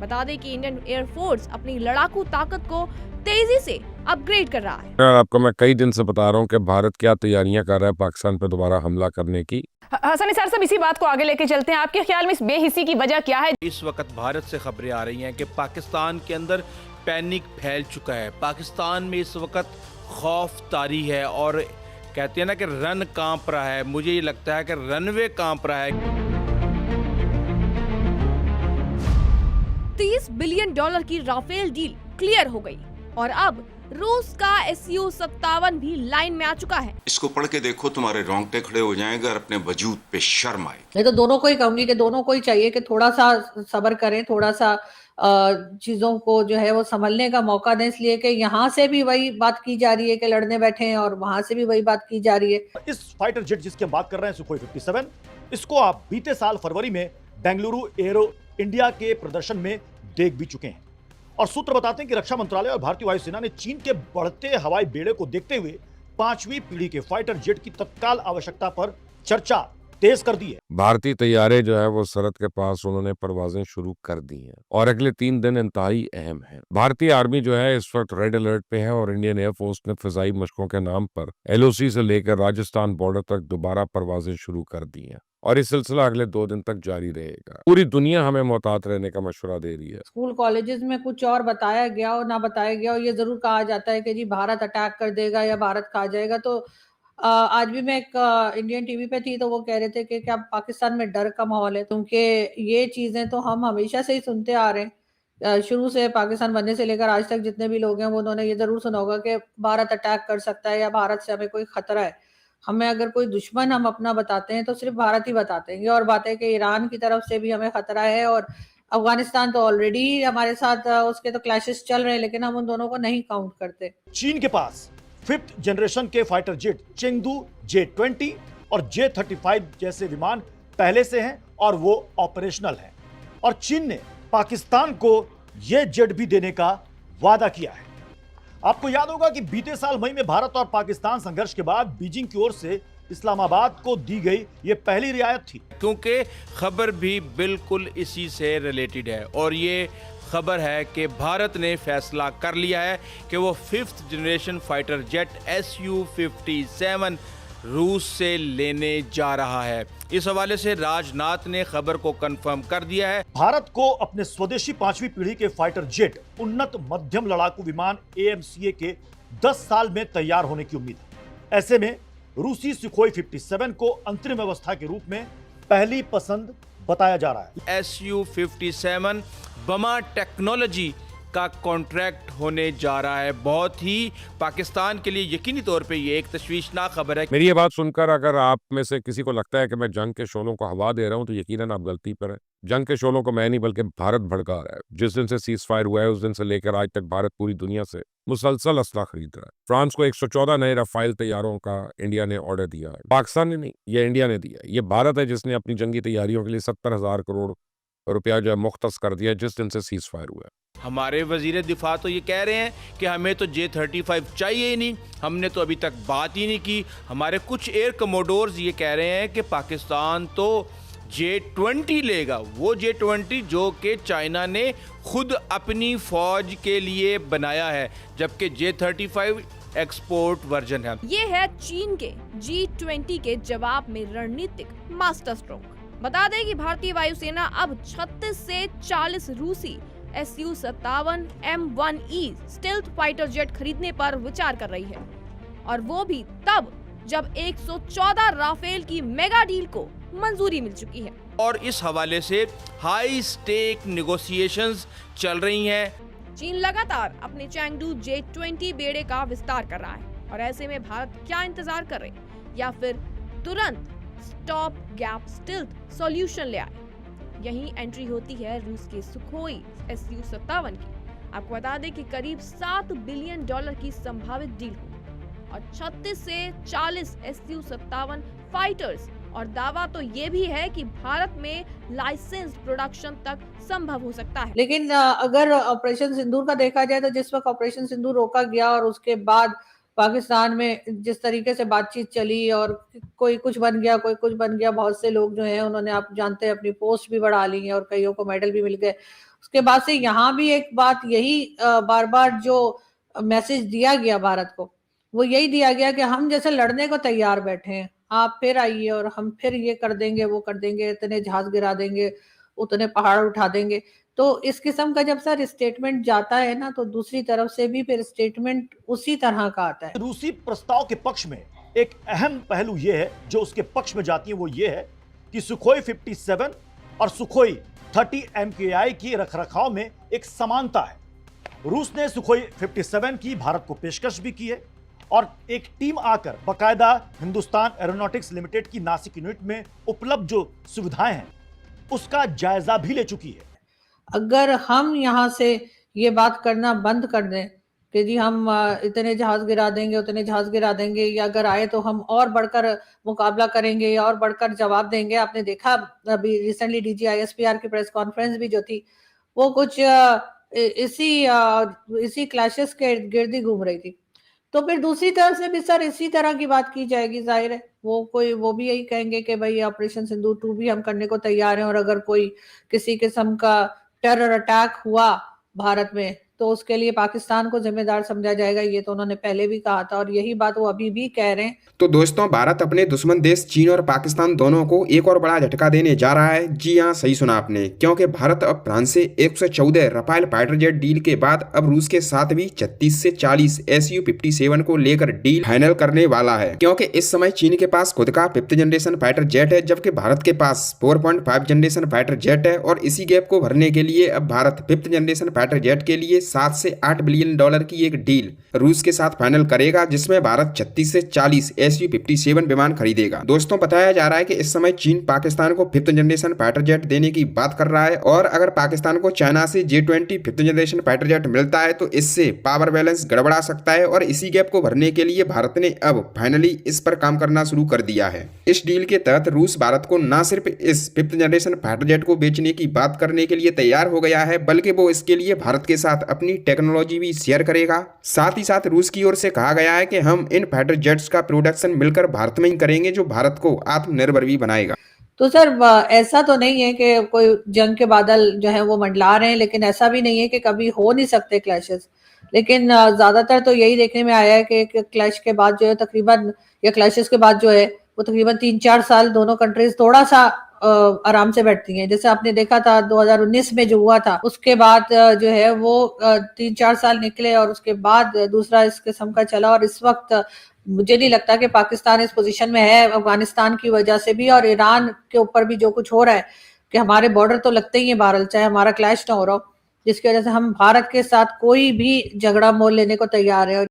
बता दें कि इंडियन एयरफोर्स अपनी लड़ाकू ताकत को तेजी से अपग्रेड कर रहा है। आपको मैं कई दिन से बता रहा हूँ कि भारत क्या तैयारियां कर रहा है पाकिस्तान पर दोबारा हमला करने की। हसन निसार साहब, इसी बात को आगे लेके चलते हैं। आपके ख्याल में इस बेहिसी की वजह क्या है? इस वक्त भारत से खबरें आ रही हैं कि पाकिस्तान के अंदर पैनिक फैल चुका है। पाकिस्तान में इस वक्त खौफ तारी है और कहते हैं ना कि रन कांप रहा है। मुझे ये लगता है कि रनवे कांप रहा है। $30 बिलियन की राफेल डील क्लियर हो गई और अब रूस का SU-57 भी लाइन में आ चुका है। इसको पढ़ के देखो, तुम्हारे रोंगटे खड़े हो जाएंगे और अपने वजूद पे शर्म आए। नहीं तो दोनों को ही कहूंगी कि दोनों को ही चाहिए कि थोड़ा सा सब्र करें, थोड़ा सा चीजों को जो है वो संभलने का मौका दें, इसलिए कि यहाँ से भी वही बात की जा रही है कि लड़ने बैठे हैं और वहां से भी वही बात की जा रही है। इस फाइटर जेट जिसकी हम बात कर रहे हैं, सुखोई 57, इसको आप बीते साल फरवरी में बेंगलुरु एरो इंडिया के प्रदर्शन में देख भी चुके हैं। और सूत्र बताते हैं कि रक्षा मंत्रालय और भारतीय वायुसेना ने चीन के बढ़ते हवाई बेड़े को देखते हुए 5वीं पीढ़ी के फाइटर जेट की तत्काल आवश्यकता पर चर्चा तेज कर दी है। भारतीय तैयारे जो है वो सरहद के पास उन्होंने परवाजें शुरू कर दी हैं और अगले 3 दिन इंतहाई अहम हैं। भारतीय आर्मी जो है इस वक्त रेड अलर्ट पे है और इंडियन एयरफोर्स ने फिजाई मशकों के नाम पर LOC से लेकर राजस्थान बॉर्डर तक दोबारा परवाजें शुरू कर दी हैं और ये सिलसिला अगले 2 दिन तक जारी रहेगा। पूरी दुनिया हमें मोहतात रहने का मशवरा दे रही है। स्कूल कॉलेजेस में कुछ और बताया गया और ना बताया गया और ये जरूर कहा जाता है कि जी भारत अटैक कर देगा या भारत खा जाएगा। तो आज भी मैं एक इंडियन टीवी पे थी तो वो कह रहे थे कि क्या पाकिस्तान में डर का माहौल है, क्योंकि ये चीजें तो हम हमेशा से ही सुनते आ रहे हैं। शुरू से पाकिस्तान बनने से लेकर आज तक जितने भी लोग हैं वो उन्होंने ये जरूर सुना होगा कि भारत अटैक कर सकता है या भारत से हमें कोई खतरा है। हमें अगर कोई दुश्मन हम अपना बताते हैं तो सिर्फ भारत ही बताते हैं। और बात है कि ईरान की तरफ से भी हमें खतरा है और अफगानिस्तान तो ऑलरेडी हमारे साथ उसके तो क्लैशेस चल रहे हैं, लेकिन हम उन दोनों को नहीं काउंट करते। चीन के पास 5th जनरेशन के फाइटर जेट चेंगडू J-20 और J-35 जैसे विमान पहले से हैं और वो ऑपरेशनल हैं। और चीन ने पाकिस्तान को ये जेट भी देने का वादा किया है। आपको याद होगा कि बीते साल मई में भारत और पाकिस्तान संघर्ष के बाद बीजिंग की ओर से इस्लामाबाद को दी गई ये पहली रियायत थी, क्योंकि खबर भी बिल्कुल इसी से रिलेटेड है और ये खबर है कि भारत ने फैसला कर लिया है कि वो 5th generation fighter jet SU-57 रूस से लेने जा रहा है। इस हवाले से राजनाथ ने खबर को कंफर्म कर दिया है। भारत को अपने स्वदेशी 5वीं पीढ़ी के फाइटर जेट उन्नत मध्यम लड़ाकू विमान AMCA के 10 साल में तैयार होने की उम्मीद है। ऐसे में रूसी सुखोई 57 को अंतरिम अवस्था के रूप में पहली पसंद बताया जा रहा है। SU-57 बमा टेक्नोलॉजी का कॉन्ट्रैक्ट होने जा रहा है। बहुत ही पाकिस्तान के लिए यकीनी तौर पे ये एक तशवीशनाक खबर है। मेरी ये बात सुनकर अगर आप में से किसी को लगता है कि मैं जंग के शोलों को हवा दे रहा हूं तो यकीनन आप गलती पर है। जंग के शोलों को मैं नहीं बल्कि भारत भड़का रहा है। जिस दिन से सीज फायर हुआ है उस दिन से लेकर आज तक भारत पूरी दुनिया से मुसलसल असला खरीद रहा है। फ्रांस को 114 नए राफेल तैयारों का इंडिया ने ऑर्डर दिया है। पाकिस्तान ने नहीं, ये इंडिया ने दिया है। ये भारत है जिसने अपनी जंगी तैयारियों के लिए 70,000 करोड़ रुपया जो है मुख्तस कर दिया जिस दिन से सीज फायर हुआ है। हमारे वजीर दिफा तो ये कह रहे हैं कि हमें तो J-35 चाहिए ही नहीं, हमने तो अभी तक बात ही नहीं की। हमारे कुछ एयर कमोडोर्स ये कह रहे हैं कि पाकिस्तान तो J-20 लेगा, वो J-20 जो कि चाइना ने खुद अपनी फौज के लिए बनाया है, जबकि J-35 एक्सपोर्ट वर्जन है। ये है चीन के G-20 के जवाब में रणनीतिक मास्टर स्ट्रोक। बता दें कि भारतीय वायुसेना अब 36 से 40 रूसी SU-57 M1E stealth fighter jet खरीदने पर विचार कर रही है और वो भी तब जब 114 राफेल की मेगा डील को मंजूरी मिल चुकी है। और इस हवाले से हाई स्टेक नेगोशिएशंस चल रही हैं। चीन लगातार अपने चेंगडू J-20 बेड़े का विस्तार कर रहा है और ऐसे में भारत क्या इंतजार कर रहे या फिर तुरंत स्टॉप गैप स्टिल्थ सॉल्यूशन ले आए। यही एंट्री होती है रूस के सुखोई SU-57 की। आपको बता दें कि करीब $7 बिलियन की संभावित डील हो और 36 से 40 SU-57 फाइटर्स और दावा तो ये भी है कि भारत में लाइसेंस प्रोडक्शन तक संभव हो सकता है। लेकिन अगर ऑपरेशन सिंदूर का देखा जाए तो जिस वक्त ऑपरेशन सिंदूर रोका गया और उसके बाद पाकिस्तान में जिस तरीके से बातचीत चली और कोई कुछ बन गया कोई कुछ बन गया, बहुत से लोग जो हैं उन्होंने आप जानते हैं अपनी पोस्ट भी बढ़ा ली है और कईयों को मेडल भी मिल गए। उसके बाद से यहाँ भी एक बात यही बार बार जो मैसेज दिया गया भारत को, वो यही दिया गया कि हम जैसे लड़ने को तैयार बैठे हैं, आप फिर आइए और हम फिर ये कर देंगे, वो कर देंगे, इतने जहाज गिरा देंगे, उतने पहाड़ उठा देंगे। तो इस किस्म का जब सर स्टेटमेंट जाता है ना, तो दूसरी तरफ से भी फिर स्टेटमेंट उसी तरह का आता है। रूसी प्रस्ताव के पक्ष में एक अहम पहलू यह है, जो उसके पक्ष में जाती है, वो ये है कि सुखोई 57 और सुखोई 30 MKI की रखरखाव में एक समानता है। रूस ने सुखोई 57 की भारत को पेशकश भी की है और एक टीम आकर बकायदा हिंदुस्तान एरोनॉटिक्स लिमिटेड की नासिक यूनिट में उपलब्ध जो सुविधाएं हैं उसका जायजा भी ले चुकी है। अगर हम यहाँ से ये बात करना बंद कर दें कि जी हम इतने जहाज गिरा देंगे, उतने जहाज गिरा देंगे, या अगर आए तो हम और बढ़कर मुकाबला करेंगे या और बढ़कर जवाब देंगे। आपने देखा अभी रिसेंटली DGISPR की प्रेस कॉन्फ्रेंस भी जो थी, वो कुछ इसी क्लैशेस के इर्द गिर्द ही घूम रही थी। तो फिर दूसरी तरफ से भी सर इसी तरह की बात की जाएगी, जाहिर है वो भी यही कहेंगे कि भाई ऑपरेशन सिंदूर 2 भी हम करने को तैयार हैं, और अगर कोई किसी किस्म का टेरर अटैक हुआ भारत में तो उसके लिए पाकिस्तान को जिम्मेदार समझा जाएगा। ये तो उन्होंने पहले भी कहा था और यही बात वो अभी भी कह रहे हैं। तो दोस्तों, भारत अपने दुश्मन देश चीन और पाकिस्तान दोनों को एक और बड़ा झटका देने जा रहा है। जी हाँ, सही सुना आपने, क्योंकि भारत अब फ्रांस से 114 रफाल फाइटर जेट डील के बाद अब रूस के साथ भी 36 से 40 Su-57 को लेकर डील फाइनल करने वाला है। क्योंकि इस समय चीन के पास खुद का 5th जनरेशन फाइटर जेट है, जबकि भारत के पास 4.5 जनरेशन फाइटर जेट है। और इसी गैप को भरने के लिए अब Bharat 5th generation fighter jet के लिए 7 से 8 बिलियन डॉलर की एक डील रूस के साथ फाइनल करेगा, जिसमें भारत 36 से 40 Su-57 विमान खरीदेगा। दोस्तों, बताया जा रहा है कि इस समय चीन पाकिस्तान को 5th जनरेशन फाइटर जेट देने की बात कर रहा है, और अगर पाकिस्तान को चाइना से J-20 5th generation fighter jet मिलता है तो इससे पावर बैलेंस गड़बड़ा सकता है। और इसी गैप को भरने के लिए भारत ने अब फाइनली इस पर काम करना शुरू कर दिया है। इस डील के तहत रूस भारत को न सिर्फ इस 5th जनरेशन फाइटर जेट को बेचने की बात करने के लिए तैयार हो गया है, बल्कि वो इसके लिए भारत के साथ अपनी टेक्नोलॉजी भी शेयर करेगा। साथ ही साथ रूस की ओर से कहा गया है कि हम इन फाइटर जेट्स का प्रोडक्शन मिलकर भारत में ही करेंगे, जो भारत को आत्मनिर्भर भी बनाएगा। तो सर ऐसा तो नहीं है कि कोई जंग के बादल जो है वो मंडला रहे हैं, लेकिन ऐसा भी नहीं है कि कभी हो नहीं सकते क्लैशेस। लेकिन ज्यादातर तो यही देखने में आया है कि क्लैश के बाद जो है तकरीबन, या क्लैशेस के बाद जो है वो तकरीबन 3-4 साल दोनों कंट्रीज थोड़ा सा आराम से बैठती हैं। जैसे आपने देखा था 2019 में जो हुआ था, उसके बाद जो है वो 3-4 साल निकले और उसके बाद दूसरा इस किस्म का चला। और इस वक्त मुझे नहीं लगता कि पाकिस्तान इस पोजीशन में है, अफगानिस्तान की वजह से भी और ईरान के ऊपर भी जो कुछ हो रहा है, कि हमारे बॉर्डर तो लगते ही है बहरहाल, चाहे हमारा क्लैश ना हो रहा हो, जिसकी वजह से हम भारत के साथ कोई भी झगड़ा मोल लेने को तैयार है।